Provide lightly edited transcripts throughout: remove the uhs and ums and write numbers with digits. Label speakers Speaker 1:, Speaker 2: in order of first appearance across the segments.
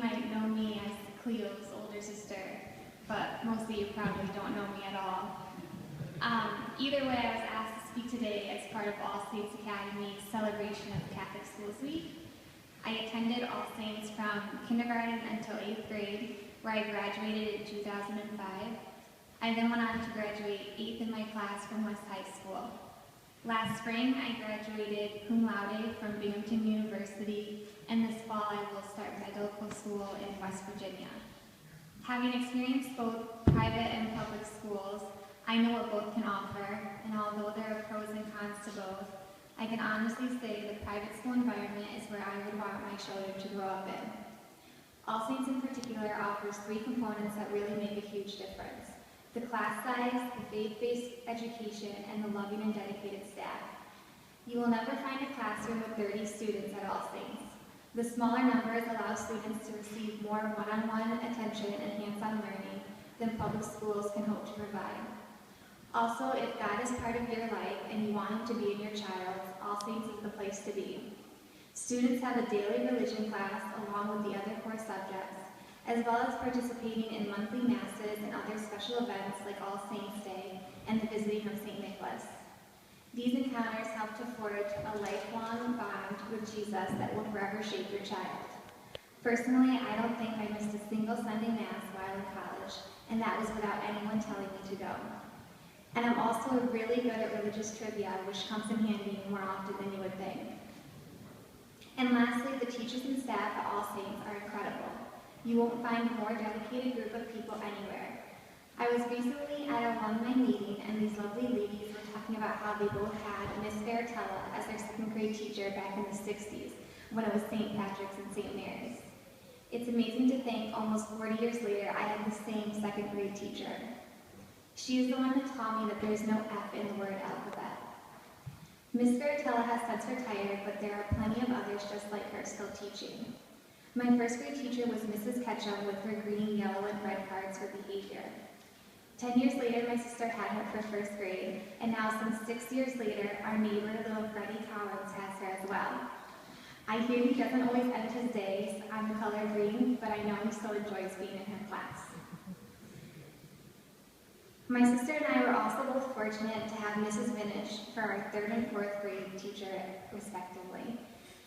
Speaker 1: might know me as Cleo's older sister, but mostly you probably don't know me at all. Either way, I was asked to speak today as part of All Saints Academy's celebration of Catholic Schools Week. I attended All Saints from kindergarten until 8th grade, where I graduated in 2005. I then went on to graduate 8th in my class from West High School. Last spring, I graduated cum laude from Binghamton University, and this fall I will start medical school in West Virginia. Having experienced both private and public schools, I know what both can offer, and although there are pros and cons to both, I can honestly say the private school environment is where I would want my children to grow up in. All Saints in particular offers 3 components that really make a huge difference: the class size, the faith-based education, and the loving and dedicated staff. You will never find a classroom with 30 students at All Saints. The smaller numbers allow students to receive more one-on-one attention and hands-on learning than public schools can hope to provide. Also, if God is part of your life and you want Him to be in your child's, All Saints is the place to be. Students have a daily religion class along with the other core subjects, as well as participating in monthly masses and other special events like All Saints Day and the visiting of St. Nicholas. These encounters help to forge a lifelong bond with Jesus that will forever shape your child. Personally, I don't think I missed a single Sunday Mass while in college, and that was without anyone telling me to go. And I'm also really good at religious trivia, which comes in handy more often than you would think. And lastly, the teachers and staff at All Saints are incredible. You won't find a more dedicated group of people anywhere. I was recently at a alumni meeting, and these lovely ladies were talking about how they both had Miss Baratella as their 2nd grade teacher back in the 60s, when it was St. Patrick's and St. Mary's. It's amazing to think almost 40 years later I had the same 2nd grade teacher. She is the one that taught me that there is no F in the word alphabet. Miss Baratella has since retired, but there are plenty of others just like her still teaching. My 1st grade teacher was Mrs. Ketchum with her green, yellow, and red cards for behavior. 10 years later, my sister had her for 1st grade, and now some 6 years later, our neighbor, little Freddie Collins, has her as well. I hear he doesn't always end his days on the color green, but I know he still enjoys being in her class. My sister and I were also both fortunate to have Mrs. Vinish for our 3rd and 4th grade teacher, respectively.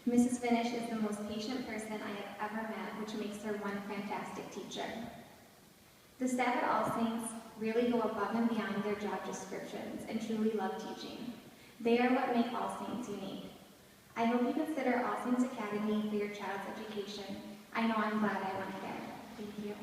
Speaker 1: Mrs. Vinish is the most patient person I have ever met, which makes her one fantastic teacher. The staff at All Saints really go above and beyond their job descriptions and truly love teaching. They are what make All Saints unique. I hope you consider All Saints Academy for your child's education. I know I'm glad I went there. Thank you.